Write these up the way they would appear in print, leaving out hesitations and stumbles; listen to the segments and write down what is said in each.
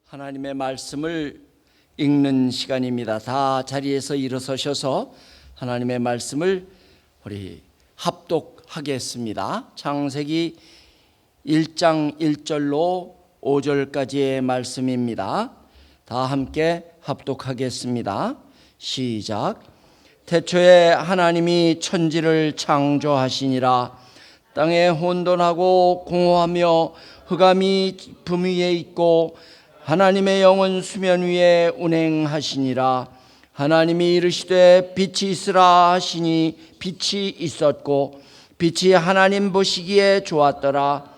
하나님의 말씀을 읽는 시간입니다. 다 자리에서 일어서셔서 하나님의 말씀을 우리 합독하겠습니다. 창세기 1장 1절로 5절까지의 말씀입니다. 다 함께 합독하겠습니다. 시작. 태초에 하나님이 천지를 창조하시니라. 땅에 혼돈하고 공허하며 흑암이 품 위에 있고 하나님의 영은 수면 위에 운행하시니라. 하나님이 이르시되 빛이 있으라 하시니 빛이 있었고 빛이 하나님 보시기에 좋았더라.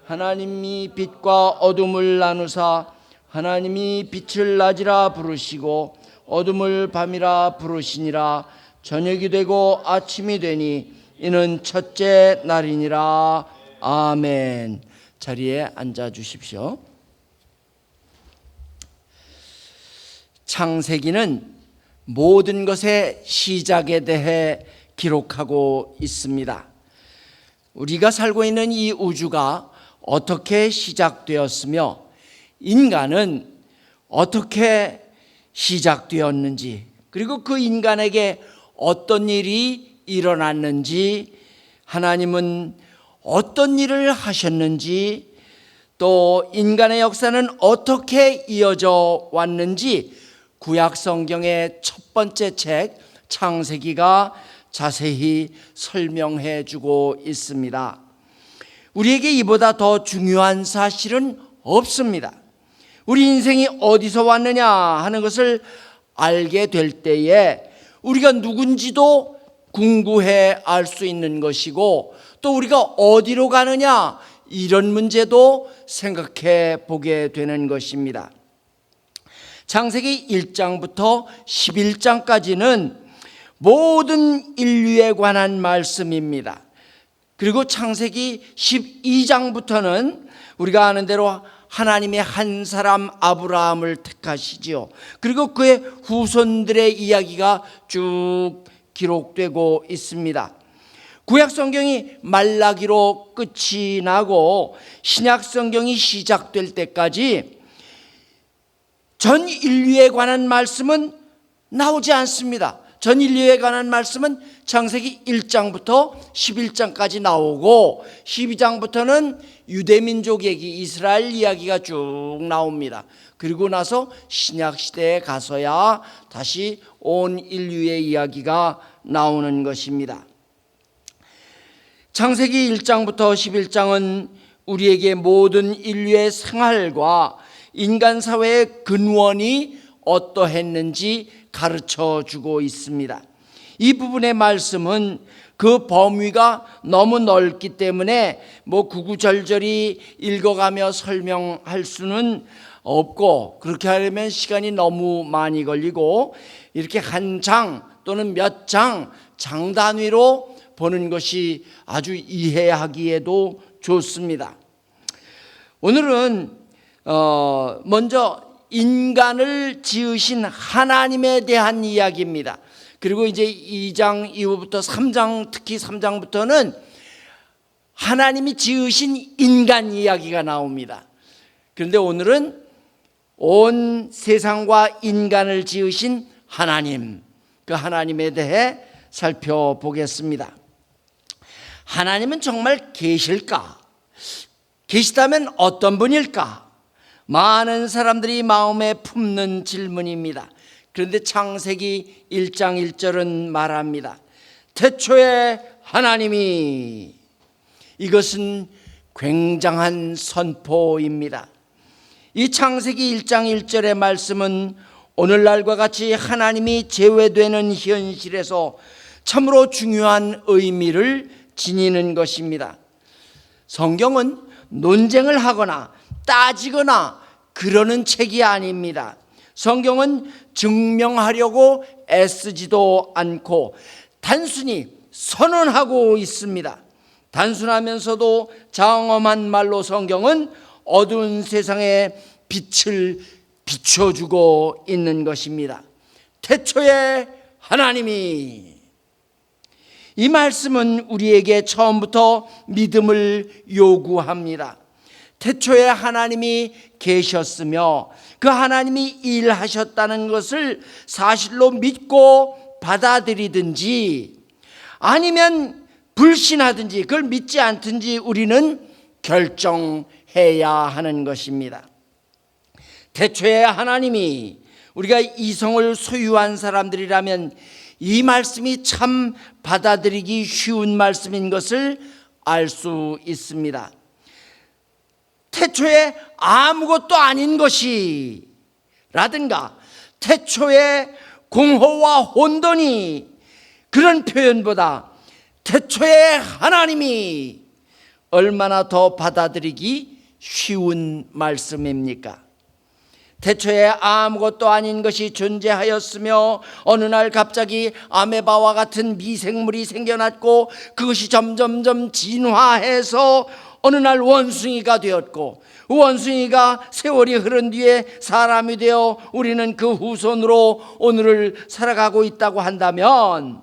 하나님이 빛과 어둠을 나누사 하나님이 빛을 낮이라 부르시고 어둠을 밤이라 부르시니라. 저녁이 되고 아침이 되니 이는 첫째 날이니라. 아멘. 자리에 앉아 주십시오. 창세기는 모든 것의 시작에 대해 기록하고 있습니다. 우리가 살고 있는 이 우주가 어떻게 시작되었으며 인간은 어떻게 시작되었는지, 그리고 그 인간에게 어떤 일이 일어났는지, 하나님은 어떤 일을 하셨는지, 또 인간의 역사는 어떻게 이어져 왔는지 구약 성경의 첫 번째 책 창세기가 자세히 설명해 주고 있습니다. 우리에게 이보다 더 중요한 사실은 없습니다. 우리 인생이 어디서 왔느냐 하는 것을 알게 될 때에 우리가 누군지도 궁구해 알 수 있는 것이고, 또 우리가 어디로 가느냐 이런 문제도 생각해 보게 되는 것입니다. 창세기 1장부터 11장까지는 모든 인류에 관한 말씀입니다. 그리고 창세기 12장부터는 우리가 아는 대로 하나님의 한 사람 아브라함을 택하시지요. 그리고 그의 후손들의 이야기가 쭉 기록되고 있습니다. 구약 성경이 말라기로 끝이 나고 신약 성경이 시작될 때까지 전 인류에 관한 말씀은 나오지 않습니다. 전 인류에 관한 말씀은 창세기 1장부터 11장까지 나오고 12장부터는 유대민족 얘기, 이스라엘 이야기가 쭉 나옵니다. 그리고 나서 신약 시대에 가서야 다시 온 인류의 이야기가 나오는 것입니다. 창세기 1장부터 11장은 우리에게 모든 인류의 생활과 인간 사회의 근원이 어떠했는지 가르쳐 주고 있습니다. 이 부분의 말씀은 그 범위가 너무 넓기 때문에 구구절절히 읽어가며 설명할 수는 없고, 그렇게 하려면 시간이 너무 많이 걸리고 이렇게 한 장 또는 몇 장 단위로 보는 것이 아주 이해하기에도 좋습니다. 오늘은 먼저 인간을 지으신 하나님에 대한 이야기입니다. 그리고 이제 2장 이후부터 3장, 특히 3장부터는 하나님이 지으신 인간 이야기가 나옵니다. 그런데 오늘은 온 세상과 인간을 지으신 하나님, 그 하나님에 대해 살펴보겠습니다. 하나님은 정말 계실까? 계시다면 어떤 분일까? 많은 사람들이 마음에 품는 질문입니다. 그런데 창세기 1장 1절은 말합니다. 태초에 하나님이. 이것은 굉장한 선포입니다. 이 창세기 1장 1절의 말씀은 오늘날과 같이 하나님이 제외되는 현실에서 참으로 중요한 의미를 지니는 것입니다. 성경은 논쟁을 하거나 따지거나 그러는 책이 아닙니다. 성경은 증명하려고 애쓰지도 않고 단순히 선언하고 있습니다. 단순하면서도 장엄한 말로 성경은 어두운 세상에 빛을 비춰주고 있는 것입니다. 태초에 하나님이. 이 말씀은 우리에게 처음부터 믿음을 요구합니다. 태초에 하나님이 계셨으며 그 하나님이 일하셨다는 것을 사실로 믿고 받아들이든지 아니면 불신하든지 그걸 믿지 않든지 우리는 결정해야 하는 것입니다. 태초에 하나님이 우리가 이성을 소유한 사람들이라면 이 말씀이 참 받아들이기 쉬운 말씀인 것을 알 수 있습니다. 태초에 아무것도 아닌 것이 라든가 태초에 공허와 혼돈이 그런 표현보다 태초에 하나님이 얼마나 더 받아들이기 쉬운 말씀입니까? 태초에 아무것도 아닌 것이 존재하였으며 어느 날 갑자기 아메바와 같은 미생물이 생겨났고 그것이 점점점 진화해서 어느 날 원숭이가 되었고 원숭이가 세월이 흐른 뒤에 사람이 되어 우리는 그 후손으로 오늘을 살아가고 있다고 한다면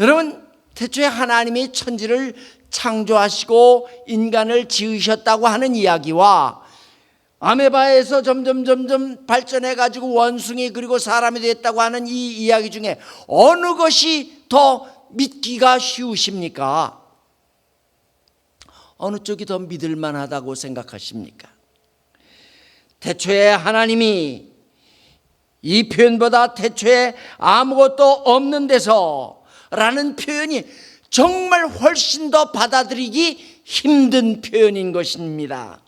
여러분, 태초에 하나님이 천지를 창조하시고 인간을 지으셨다고 하는 이야기와 아메바에서 점점 발전해가지고 원숭이 그리고 사람이 됐다고 하는 이 이야기 중에 어느 것이 더 믿기가 쉬우십니까? 어느 쪽이 더 믿을 만하다고 생각하십니까? 태초에 하나님이 이 표현보다 태초에 아무것도 없는 데서 라는 표현이 정말 훨씬 더 받아들이기 힘든 표현인 것입니다.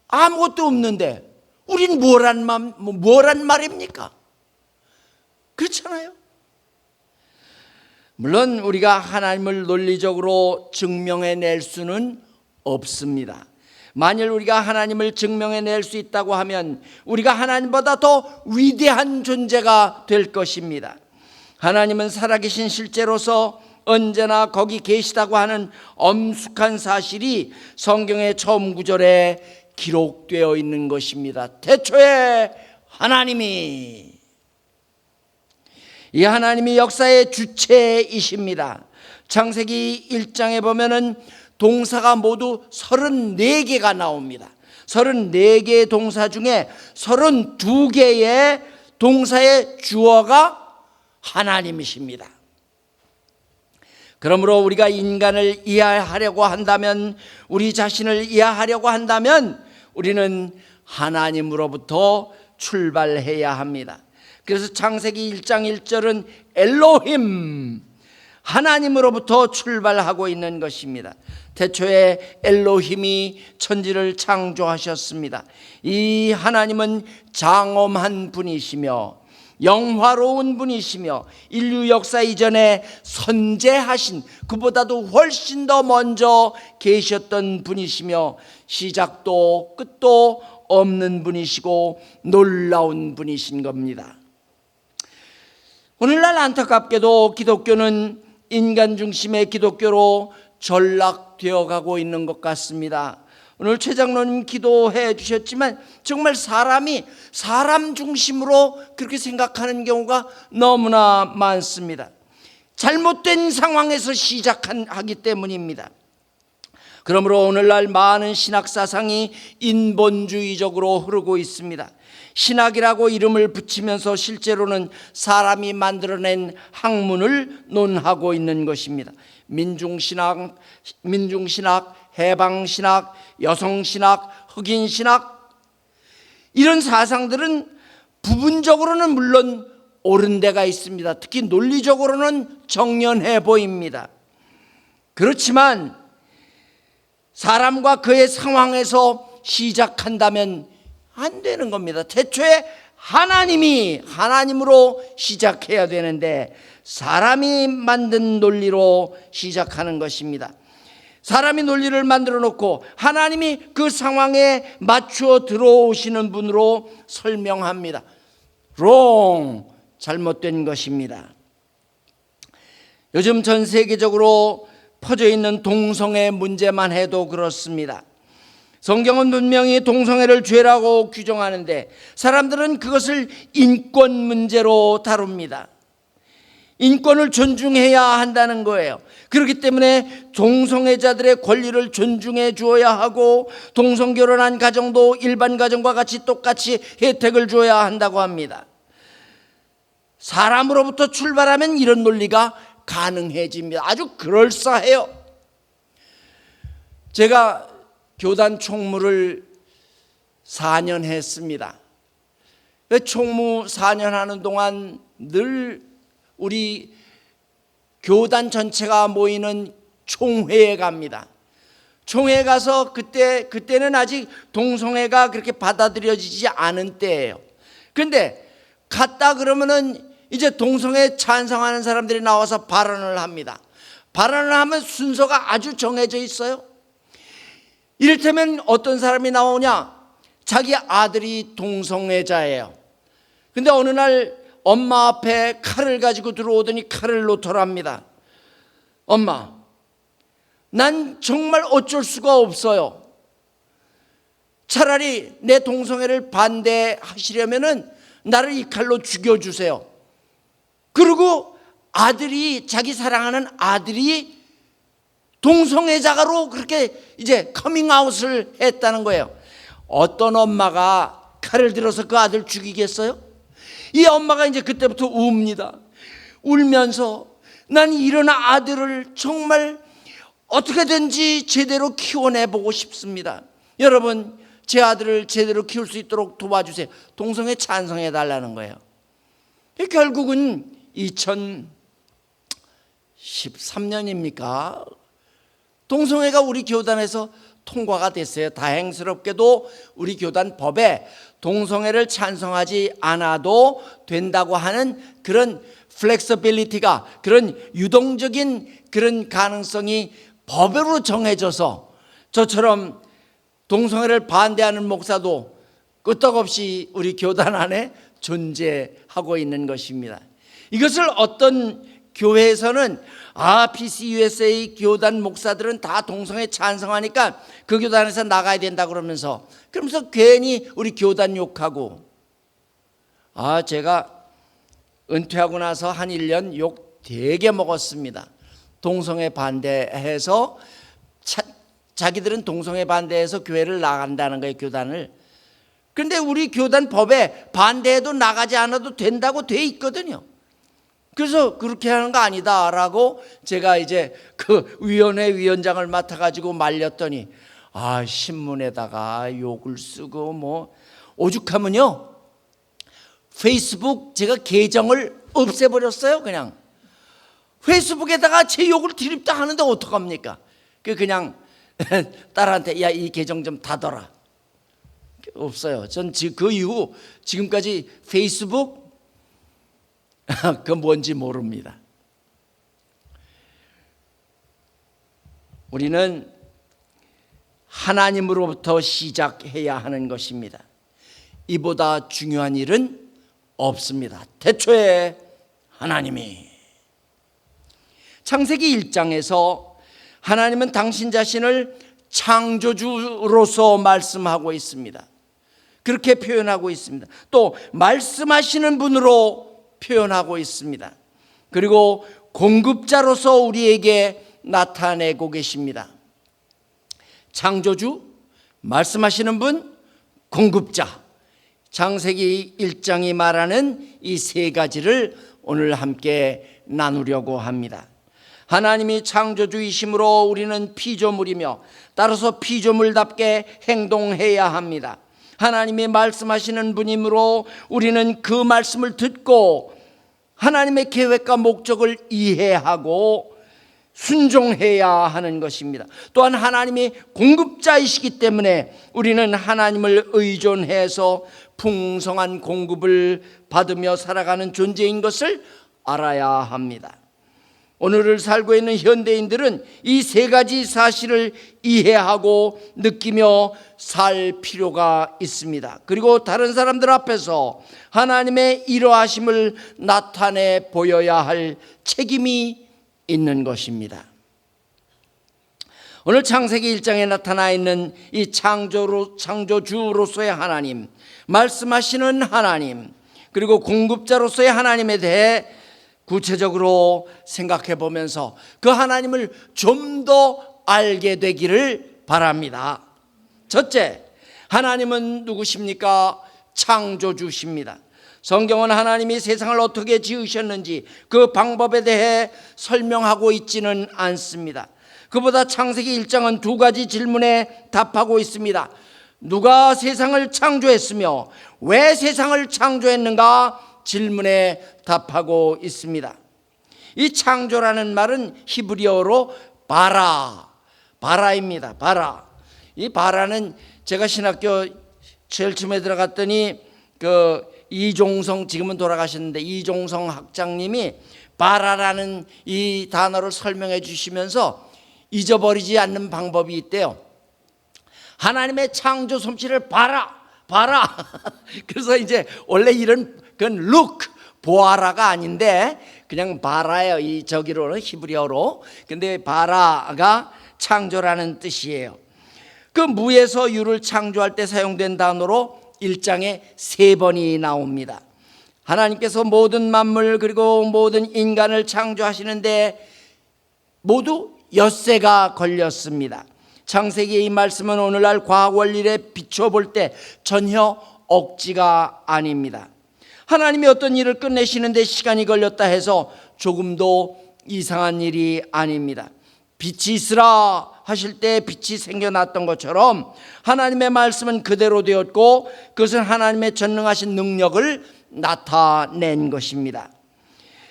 아무것도 없는데 우린 뭐란 말입니까? 그렇잖아요. 물론 우리가 하나님을 논리적으로 증명해낼 수는 없습니다. 만일 우리가 하나님을 증명해낼 수 있다고 하면 우리가 하나님보다 더 위대한 존재가 될 것입니다. 하나님은 살아계신 실제로서 언제나 거기 계시다고 하는 엄숙한 사실이 성경의 처음 구절에 기록되어 있는 것입니다. 태초에 하나님이, 이 하나님이 역사의 주체이십니다. 창세기 1장에 보면은 동사가 모두 34개가 나옵니다. 34개의 동사 중에 32개의 동사의 주어가 하나님이십니다. 그러므로 우리가 인간을 이해하려고 한다면, 우리 자신을 이해하려고 한다면 우리는 하나님으로부터 출발해야 합니다. 그래서 창세기 1장 1절은 엘로힘, 하나님으로부터 출발하고 있는 것입니다. 태초에 엘로힘이 천지를 창조하셨습니다. 이 하나님은 장엄한 분이시며 영화로운 분이시며 인류 역사 이전에 선재하신, 그보다도 훨씬 더 먼저 계셨던 분이시며 시작도 끝도 없는 분이시고 놀라운 분이신 겁니다. 오늘날 안타깝게도 기독교는 인간 중심의 기독교로 전락되어 가고 있는 것 같습니다. 오늘 최 장로님 기도해 주셨지만 정말 사람이 사람 중심으로 그렇게 생각하는 경우가 너무나 많습니다. 잘못된 상황에서 시작하기 때문입니다. 그러므로 오늘날 많은 신학 사상이 인본주의적으로 흐르고 있습니다. 신학이라고 이름을 붙이면서 실제로는 사람이 만들어낸 학문을 논하고 있는 것입니다. 민중신학, 해방신학, 여성신학, 흑인신학, 이런 사상들은 부분적으로는 물론 옳은 데가 있습니다. 특히 논리적으로는 정연해 보입니다. 그렇지만 사람과 그의 상황에서 시작한다면 안 되는 겁니다. 태초에 하나님으로 시작해야 되는데 사람이 만든 논리로 시작하는 것입니다. 사람이 논리를 만들어 놓고 하나님이 그 상황에 맞추어 들어오시는 분으로 설명합니다. wrong, 잘못된 것입니다. 요즘 전 세계적으로 퍼져 있는 동성애 문제만 해도 그렇습니다. 성경은 분명히 동성애를 죄라고 규정하는데 사람들은 그것을 인권 문제로 다룹니다. 인권을 존중해야 한다는 거예요. 그렇기 때문에 동성애자들의 권리를 존중해 주어야 하고 동성결혼한 가정도 일반 가정과 같이 똑같이 혜택을 줘야 한다고 합니다. 사람으로부터 출발하면 이런 논리가 가능해집니다. 아주 그럴싸해요. 제가 교단 총무를 4년 했습니다. 총무 4년 하는 동안 늘 우리 교단 전체가 모이는 총회에 갑니다. 총회에 가서 그때는 아직 동성애가 그렇게 받아들여지지 않은 때예요. 그런데 갔다 그러면은 이제 동성애 찬성하는 사람들이 나와서 발언을 합니다. 발언을 하면 순서가 아주 정해져 있어요. 이를테면 어떤 사람이 나오냐? 자기 아들이 동성애자예요. 근데 어느 날 엄마 앞에 칼을 가지고 들어오더니 칼을 놓더랍니다. 엄마, 난 정말 어쩔 수가 없어요. 차라리 내 동성애를 반대하시려면은 나를 이 칼로 죽여주세요. 그리고 아들이, 자기 사랑하는 아들이 동성애자가로 그렇게 이제 커밍아웃을 했다는 거예요. 어떤 엄마가 칼을 들어서 그 아들 죽이겠어요? 이 엄마가 이제 그때부터 웁니다. 울면서 난 이런 아들을 정말 어떻게든지 제대로 키워내보고 싶습니다. 여러분, 제 아들을 제대로 키울 수 있도록 도와주세요. 동성애 찬성해달라는 거예요. 결국은 2013년입니까? 동성애가 우리 교단에서 통과가 됐어요. 다행스럽게도 우리 교단 법에 동성애를 찬성하지 않아도 된다고 하는 그런 플렉서빌리티가, 그런 유동적인 그런 가능성이 법으로 정해져서 저처럼 동성애를 반대하는 목사도 끄떡없이 우리 교단 안에 존재하고 있는 것입니다. 이것을 어떤 교회에서는 PCUSA 교단 목사들은 다 동성애 찬성하니까 그 교단에서 나가야 된다 그러면서 괜히 우리 교단 욕하고, 제가 은퇴하고 나서 한 1년 욕 되게 먹었습니다. 동성애 반대해서 자기들은 동성애 반대해서 교회를 나간다는 거예요, 교단을. 그런데 우리 교단 법에 반대해도 나가지 않아도 된다고 돼 있거든요. 그래서 그렇게 하는 거 아니다라고 제가 이제 그 위원회 위원장을 맡아가지고 말렸더니 신문에다가 욕을 쓰고 뭐 오죽하면요, 페이스북 제가 계정을 없애버렸어요. 그냥 페이스북에다가 제 욕을 드립다 하는데 어떡합니까? 그냥 딸한테 야, 이 계정 좀 닫아라. 없어요. 전 그 이후 지금까지 페이스북 그 뭔지 모릅니다. 우리는 하나님으로부터 시작해야 하는 것입니다. 이보다 중요한 일은 없습니다. 태초에 하나님이, 창세기 1장에서 하나님은 당신 자신을 창조주로서 말씀하고 있습니다. 그렇게 표현하고 있습니다. 또 말씀하시는 분으로 표현하고 있습니다. 그리고 공급자로서 우리에게 나타내고 계십니다. 창조주, 말씀하시는 분, 공급자. 창세기 1장이 말하는 이 세 가지를 오늘 함께 나누려고 합니다. 하나님이 창조주이심으로 우리는 피조물이며 따라서 피조물답게 행동해야 합니다. 하나님이 말씀하시는 분이므로 우리는 그 말씀을 듣고 하나님의 계획과 목적을 이해하고 순종해야 하는 것입니다. 또한 하나님이 공급자이시기 때문에 우리는 하나님을 의존해서 풍성한 공급을 받으며 살아가는 존재인 것을 알아야 합니다. 오늘을 살고 있는 현대인들은 이 세 가지 사실을 이해하고 느끼며 살 필요가 있습니다. 그리고 다른 사람들 앞에서 하나님의 이러하심을 나타내 보여야 할 책임이 있는 것입니다. 오늘 창세기 1장에 나타나 있는 이 창조주로서의 하나님, 말씀하시는 하나님, 그리고 공급자로서의 하나님에 대해 구체적으로 생각해 보면서 그 하나님을 좀 더 알게 되기를 바랍니다. 첫째, 하나님은 누구십니까? 창조주십니다. 성경은 하나님이 세상을 어떻게 지으셨는지 그 방법에 대해 설명하고 있지는 않습니다. 그보다 창세기 1장은 두 가지 질문에 답하고 있습니다. 누가 세상을 창조했으며 왜 세상을 창조했는가 질문에 답하고 있습니다. 이 창조라는 말은 히브리어로 바라입니다. 바라. 이 바라는 제가 신학교 제일 처음에 들어갔더니 그 이종성, 지금은 돌아가셨는데 이종성 학장님이 바라라는 이 단어를 설명해 주시면서 잊어버리지 않는 방법이 있대요. 하나님의 창조 솜씨를 봐라. 그래서 이제 원래 이런 그건 look, 보아라가 아닌데 그냥 바라예요. 이 저기로는 히브리어로. 근데 바라가 창조라는 뜻이에요. 그 무에서 유를 창조할 때 사용된 단어로 1장에 3번이 나옵니다. 하나님께서 모든 만물 그리고 모든 인간을 창조하시는데 모두 엿새가 걸렸습니다. 창세기의 이 말씀은 오늘날 과학 원리에 비춰볼 때 전혀 억지가 아닙니다. 하나님이 어떤 일을 끝내시는데 시간이 걸렸다 해서 조금도 이상한 일이 아닙니다. 빛이 있으라 하실 때 빛이 생겨났던 것처럼 하나님의 말씀은 그대로 되었고 그것은 하나님의 전능하신 능력을 나타낸 것입니다.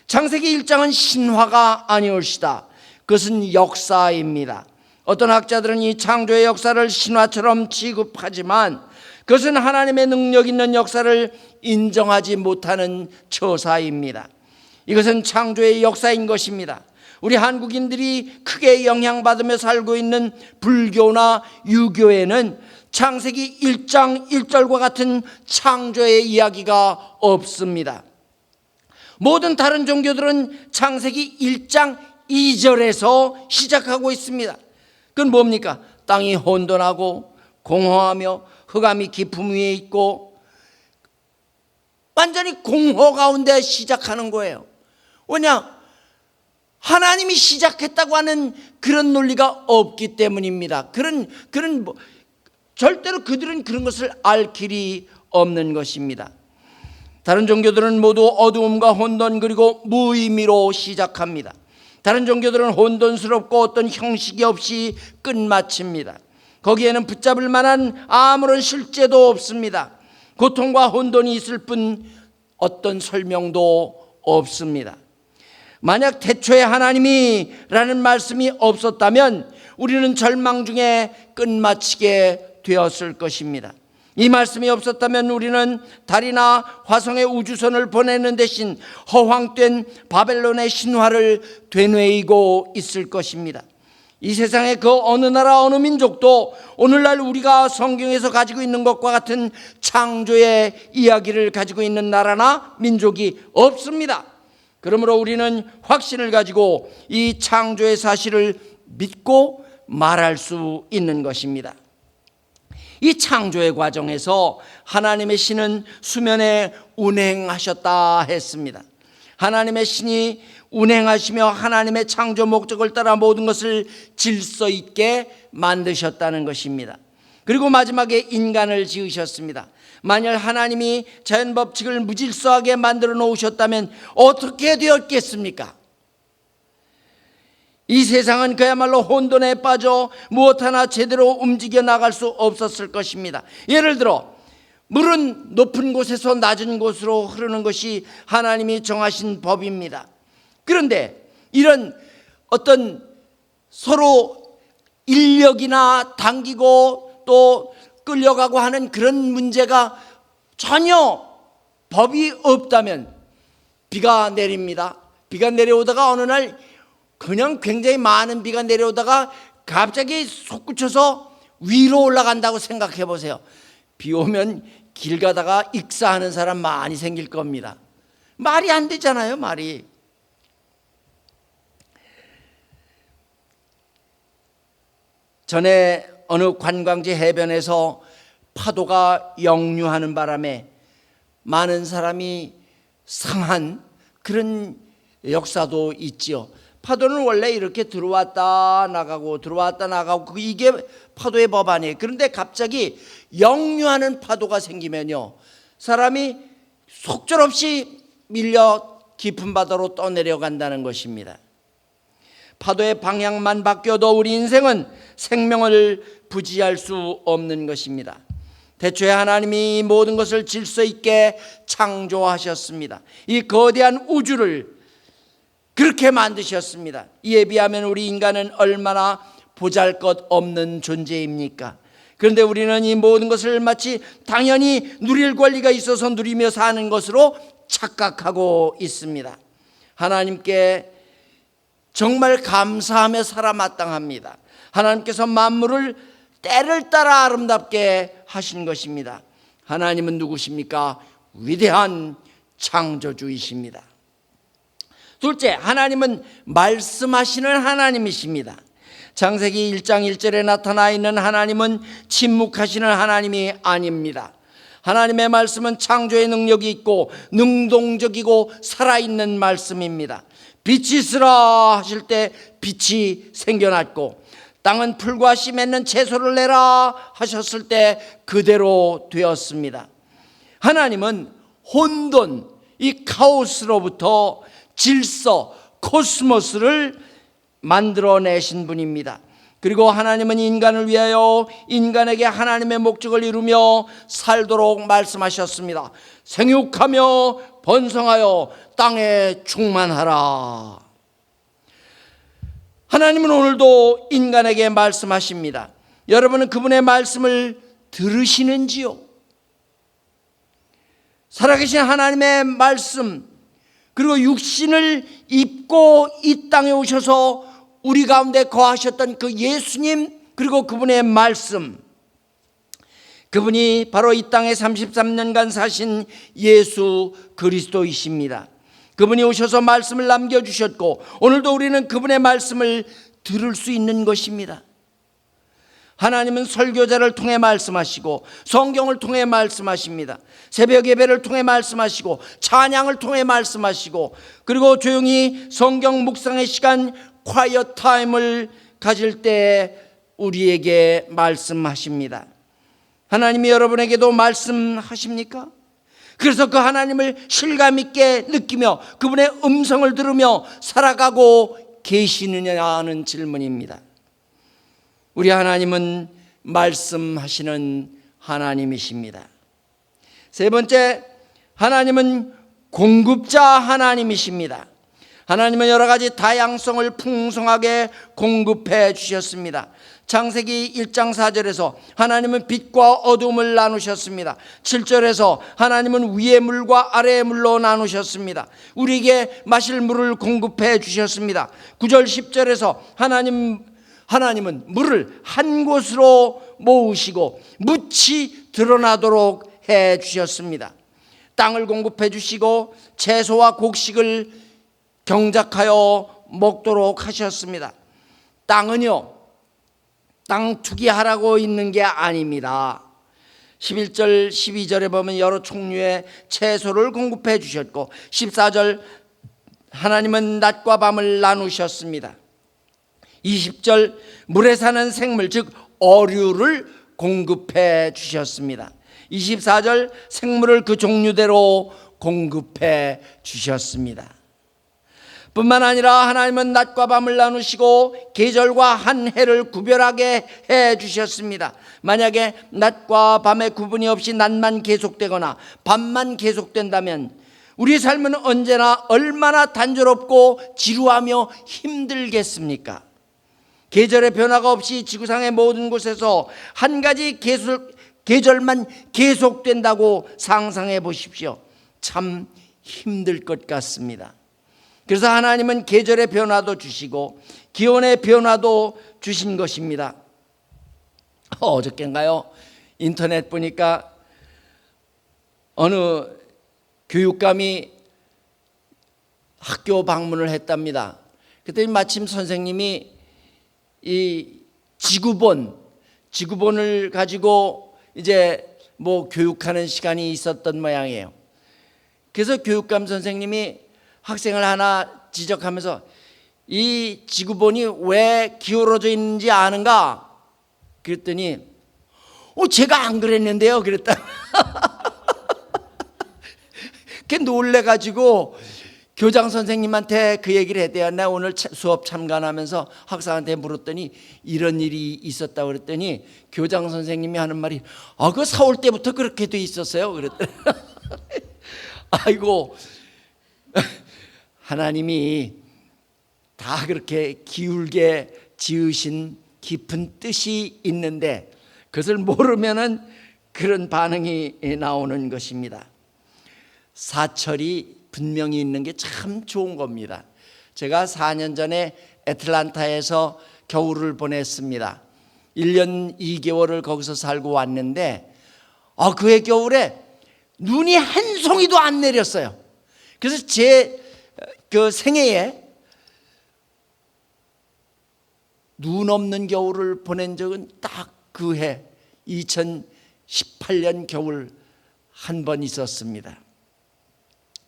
창세기 1장은 신화가 아니올시다. 그것은 역사입니다. 어떤 학자들은 이 창조의 역사를 신화처럼 취급하지만 그것은 하나님의 능력 있는 역사를 인정하지 못하는 처사입니다. 이것은 창조의 역사인 것입니다. 우리 한국인들이 크게 영향받으며 살고 있는 불교나 유교에는 창세기 1장 1절과 같은 창조의 이야기가 없습니다. 모든 다른 종교들은 창세기 1장 2절에서 시작하고 있습니다. 그건 뭡니까? 땅이 혼돈하고 공허하며 흑암이 깊음 위에 있고 완전히 공허 가운데 시작하는 거예요. 왜냐? 하나님이 시작했다고 하는 그런 논리가 없기 때문입니다. 절대로 그들은 그런 것을 알 길이 없는 것입니다. 다른 종교들은 모두 어두움과 혼돈 그리고 무의미로 시작합니다. 다른 종교들은 혼돈스럽고 어떤 형식이 없이 끝마칩니다. 거기에는 붙잡을 만한 아무런 실제도 없습니다. 고통과 혼돈이 있을 뿐 어떤 설명도 없습니다. 만약 태초에 하나님이라는 말씀이 없었다면 우리는 절망 중에 끝마치게 되었을 것입니다. 이 말씀이 없었다면 우리는 달이나 화성에 우주선을 보내는 대신 허황된 바벨론의 신화를 되뇌이고 있을 것입니다. 이 세상의 그 어느 나라 어느 민족도 오늘날 우리가 성경에서 가지고 있는 것과 같은 창조의 이야기를 가지고 있는 나라나 민족이 없습니다. 그러므로 우리는 확신을 가지고 이 창조의 사실을 믿고 말할 수 있는 것입니다. 이 창조의 과정에서 하나님의 신은 수면에 운행하셨다 했습니다. 하나님의 신이 운행하시며 하나님의 창조 목적을 따라 모든 것을 질서 있게 만드셨다는 것입니다. 그리고 마지막에 인간을 지으셨습니다. 만약 하나님이 자연 법칙을 무질서하게 만들어 놓으셨다면 어떻게 되었겠습니까? 이 세상은 그야말로 혼돈에 빠져 무엇 하나 제대로 움직여 나갈 수 없었을 것입니다. 예를 들어 물은 높은 곳에서 낮은 곳으로 흐르는 것이 하나님이 정하신 법입니다. 그런데 이런 어떤 서로 인력이나 당기고 또 끌려가고 하는 그런 문제가 전혀 법이 없다면 비가 내립니다. 비가 내려오다가 어느 날 그냥 굉장히 많은 비가 내려오다가 갑자기 솟구쳐서 위로 올라간다고 생각해 보세요. 비 오면 길 가다가 익사하는 사람 많이 생길 겁니다. 말이 안 되잖아요, 말이. 전에 어느 관광지 해변에서 파도가 역류하는 바람에 많은 사람이 상한 그런 역사도 있지요. 파도는 원래 이렇게 들어왔다 나가고 들어왔다 나가고 이게 파도의 법 아니에요. 그런데 갑자기 역류하는 파도가 생기면요, 사람이 속절없이 밀려 깊은 바다로 떠내려간다는 것입니다. 파도의 방향만 바뀌어도 우리 인생은 생명을 부지할 수 없는 것입니다. 대초에 하나님이 모든 것을 질서 있게 창조하셨습니다. 이 거대한 우주를 그렇게 만드셨습니다. 이에 비하면 우리 인간은 얼마나 보잘것없는 존재입니까? 그런데 우리는 이 모든 것을 마치 당연히 누릴 권리가 있어서 누리며 사는 것으로 착각하고 있습니다. 하나님께 정말 감사하며 살아 마땅합니다. 하나님께서 만물을 때를 따라 아름답게 하신 것입니다. 하나님은 누구십니까? 위대한 창조주이십니다. 둘째, 하나님은 말씀하시는 하나님이십니다. 창세기 1장 1절에 나타나 있는 하나님은 침묵하시는 하나님이 아닙니다. 하나님의 말씀은 창조의 능력이 있고 능동적이고 살아있는 말씀입니다. 빛이 있으라 하실 때 빛이 생겨났고, 땅은 풀과 씨 맺는 채소를 내라 하셨을 때 그대로 되었습니다. 하나님은 혼돈, 이 카오스로부터 질서, 코스모스를 만들어내신 분입니다. 그리고 하나님은 인간을 위하여 인간에게 하나님의 목적을 이루며 살도록 말씀하셨습니다. 생육하며 번성하여 땅에 충만하라. 하나님은 오늘도 인간에게 말씀하십니다. 여러분은 그분의 말씀을 들으시는지요? 살아계신 하나님의 말씀, 그리고 육신을 입고 이 땅에 오셔서 우리 가운데 거하셨던 그 예수님, 그리고 그분의 말씀, 그분이 바로 이 땅에 33년간 사신 예수 그리스도이십니다. 그분이 오셔서 말씀을 남겨주셨고, 오늘도 우리는 그분의 말씀을 들을 수 있는 것입니다. 하나님은 설교자를 통해 말씀하시고, 성경을 통해 말씀하십니다. 새벽 예배를 통해 말씀하시고, 찬양을 통해 말씀하시고, 그리고 조용히 성경 묵상의 시간, quiet 타임을 가질 때 우리에게 말씀하십니다. 하나님이 여러분에게도 말씀하십니까? 그래서 그 하나님을 실감 있게 느끼며 그분의 음성을 들으며 살아가고 계시느냐는 질문입니다. 우리 하나님은 말씀하시는 하나님이십니다. 세 번째, 하나님은 공급자 하나님이십니다. 하나님은 여러 가지 다양성을 풍성하게 공급해 주셨습니다. 창세기 1장 4절에서 하나님은 빛과 어둠을 나누셨습니다. 7절에서 하나님은 위의 물과 아래의 물로 나누셨습니다. 우리에게 마실 물을 공급해 주셨습니다. 9절 10절에서 하나님은 물을 한 곳으로 모으시고 묻이 드러나도록 해 주셨습니다. 땅을 공급해 주시고 채소와 곡식을 경작하여 먹도록 하셨습니다. 땅은요, 땅 투기하라고 있는 게 아닙니다. 11절 12절에 보면 여러 종류의 채소를 공급해 주셨고, 14절 하나님은 낮과 밤을 나누셨습니다. 20절 물에 사는 생물, 즉 어류를 공급해 주셨습니다. 24절 생물을 그 종류대로 공급해 주셨습니다. 뿐만 아니라 하나님은 낮과 밤을 나누시고 계절과 한 해를 구별하게 해 주셨습니다. 만약에 낮과 밤의 구분이 없이 낮만 계속되거나 밤만 계속된다면 우리 삶은 언제나 얼마나 단조롭고 지루하며 힘들겠습니까? 계절의 변화가 없이 지구상의 모든 곳에서 한 가지 계절만 계속된다고 상상해 보십시오. 참 힘들 것 같습니다. 그래서 하나님은 계절의 변화도 주시고 기온의 변화도 주신 것입니다. 어저께인가요? 인터넷 보니까 어느 교육감이 학교 방문을 했답니다. 그때 마침 선생님이 이 지구본을 가지고 이제 뭐 교육하는 시간이 있었던 모양이에요. 그래서 교육감 선생님이 학생을 하나 지적하면서 이 지구본이 왜 기울어져 있는지 아는가? 그랬더니 제가 안 그랬는데요 그랬다. 그게 놀래가지고 교장 선생님한테 그 얘기를 했대요. 나 오늘 수업 참관하면서 학생한테 물었더니 이런 일이 있었다고 그랬더니 교장 선생님이 하는 말이 그거 사올 때부터 그렇게 돼 있었어요 그랬더니 아이고, 하나님이 다 그렇게 기울게 지으신 깊은 뜻이 있는데 그것을 모르면은 그런 반응이 나오는 것입니다. 사철이 분명히 있는 게 참 좋은 겁니다. 제가 4년 전에 애틀란타에서 겨울을 보냈습니다. 1년 2개월을 거기서 살고 왔는데 그해 겨울에 눈이 한 송이도 안 내렸어요. 그래서 제 그 생애에 눈 없는 겨울을 보낸 적은 딱 그 해 2018년 겨울 한 번 있었습니다.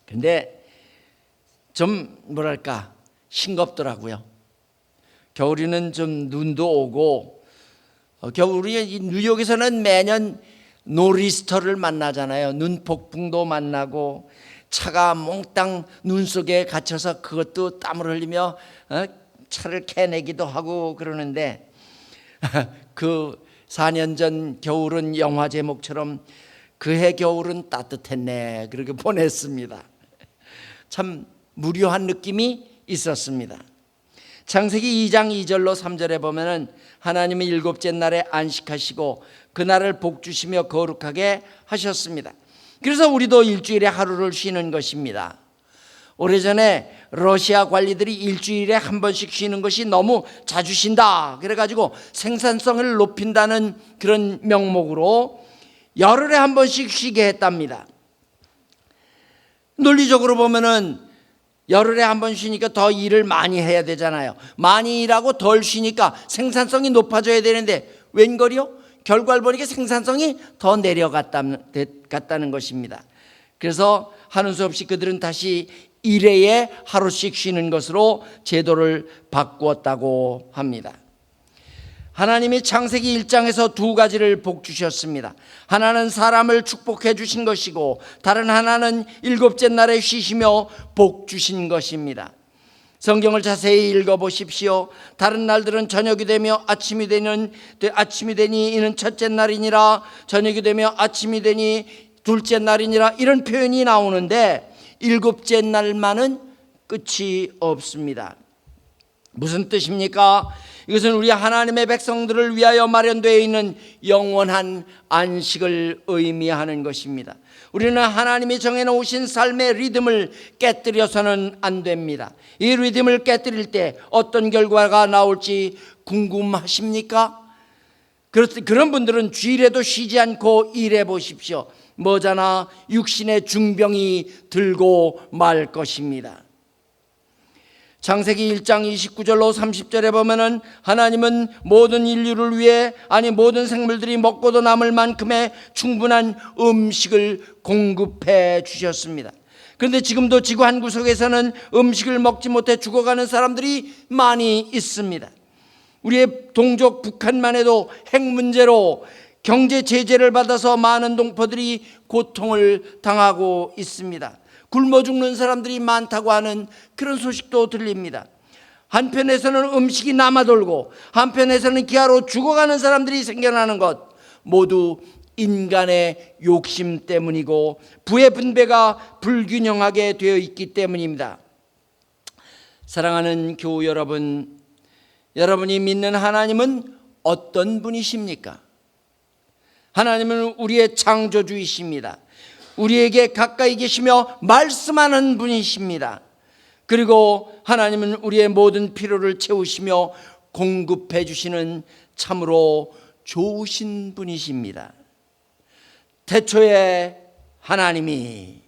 근데 좀 뭐랄까 싱겁더라고요. 겨울에는 좀 눈도 오고 겨울이 뉴욕에서는 매년 노리스터를 만나잖아요. 눈폭풍도 만나고 차가 몽땅 눈 속에 갇혀서 그것도 땀을 흘리며 차를 캐내기도 하고 그러는데 그 4년 전 겨울은 영화 제목처럼 그해 겨울은 따뜻했네 그렇게 보냈습니다. 참 무료한 느낌이 있었습니다. 창세기 2장 2절로 3절에 보면은 하나님은 일곱째 날에 안식하시고 그날을 복주시며 거룩하게 하셨습니다. 그래서 우리도 일주일에 하루를 쉬는 것입니다. 오래전에 러시아 관리들이 일주일에 한 번씩 쉬는 것이 너무 자주 쉰다 그래가지고 생산성을 높인다는 그런 명목으로 열흘에 한 번씩 쉬게 했답니다. 논리적으로 보면은 열흘에 한 번 쉬니까 더 일을 많이 해야 되잖아요. 많이 일하고 덜 쉬니까 생산성이 높아져야 되는데 웬걸요? 결과를 보니까 생산성이 더 내려갔다는 것입니다. 그래서 하는 수 없이 그들은 다시 1회에 하루씩 쉬는 것으로 제도를 바꾸었다고 합니다. 하나님이 창세기 1장에서 두 가지를 복 주셨습니다. 하나는 사람을 축복해 주신 것이고 다른 하나는 일곱째 날에 쉬시며 복 주신 것입니다. 성경을 자세히 읽어보십시오. 다른 날들은 저녁이 되며 아침이 되니 이는 첫째 날이니라, 저녁이 되며 아침이 되니 둘째 날이니라, 이런 표현이 나오는데 일곱째 날만은 끝이 없습니다. 무슨 뜻입니까? 이것은 우리 하나님의 백성들을 위하여 마련되어 있는 영원한 안식을 의미하는 것입니다. 우리는 하나님이 정해놓으신 삶의 리듬을 깨뜨려서는 안 됩니다. 이 리듬을 깨뜨릴 때 어떤 결과가 나올지 궁금하십니까? 그런 분들은 주일에도 쉬지 않고 일해 보십시오. 머지않아 육신의 중병이 들고 말 것입니다. 창세기 1장 29절로 30절에 보면은 하나님은 모든 인류를 위해 모든 생물들이 먹고도 남을 만큼의 충분한 음식을 공급해 주셨습니다. 그런데 지금도 지구 한 구석에서는 음식을 먹지 못해 죽어가는 사람들이 많이 있습니다. 우리의 동족 북한만 해도 핵 문제로 경제 제재를 받아서 많은 동포들이 고통을 당하고 있습니다. 굶어 죽는 사람들이 많다고 하는 그런 소식도 들립니다. 한편에서는 음식이 남아돌고 한편에서는 기아로 죽어가는 사람들이 생겨나는 것, 모두 인간의 욕심 때문이고 부의 분배가 불균형하게 되어 있기 때문입니다. 사랑하는 교우 여러분, 여러분이 믿는 하나님은 어떤 분이십니까? 하나님은 우리의 창조주이십니다. 우리에게 가까이 계시며 말씀하는 분이십니다. 그리고 하나님은 우리의 모든 필요를 채우시며 공급해 주시는 참으로 좋으신 분이십니다. 태초에 하나님이,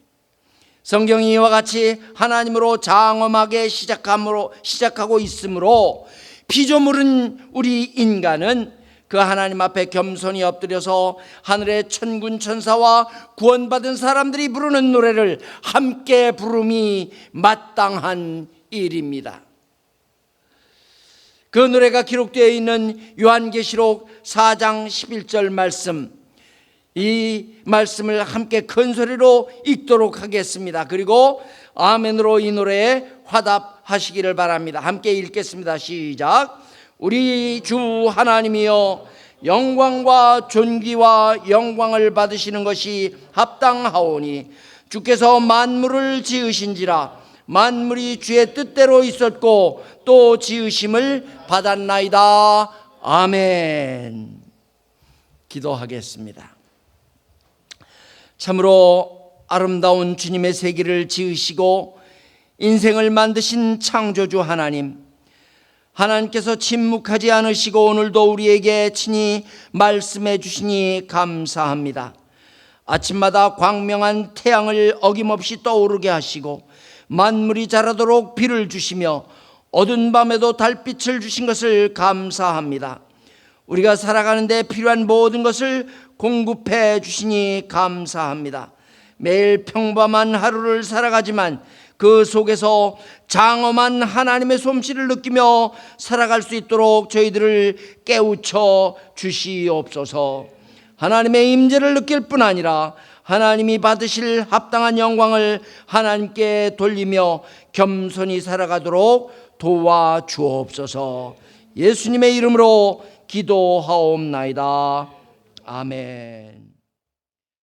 성경이 이와 같이 하나님으로 장엄하게 시작하고 있으므로 피조물은 우리 인간은 그 하나님 앞에 겸손히 엎드려서 하늘의 천군 천사와 구원받은 사람들이 부르는 노래를 함께 부름이 마땅한 일입니다. 그 노래가 기록되어 있는 요한계시록 4장 11절 말씀, 이 말씀을 함께 큰 소리로 읽도록 하겠습니다. 그리고 아멘으로 이 노래에 화답하시기를 바랍니다. 함께 읽겠습니다. 시작. 우리 주 하나님이여, 영광과 존귀와 영광을 받으시는 것이 합당하오니 주께서 만물을 지으신지라 만물이 주의 뜻대로 있었고 또 지으심을 받았나이다. 아멘. 기도하겠습니다. 참으로 아름다운 주님의 세계를 지으시고 인생을 만드신 창조주 하나님, 하나님께서 침묵하지 않으시고 오늘도 우리에게 친히 말씀해 주시니 감사합니다. 아침마다 광명한 태양을 어김없이 떠오르게 하시고 만물이 자라도록 비를 주시며 어두운 밤에도 달빛을 주신 것을 감사합니다. 우리가 살아가는 데 필요한 모든 것을 공급해 주시니 감사합니다. 매일 평범한 하루를 살아가지만 그 속에서 장엄한 하나님의 솜씨를 느끼며 살아갈 수 있도록 저희들을 깨우쳐 주시옵소서. 하나님의 임재를 느낄 뿐 아니라 하나님이 받으실 합당한 영광을 하나님께 돌리며 겸손히 살아가도록 도와주옵소서. 예수님의 이름으로 기도하옵나이다. 아멘.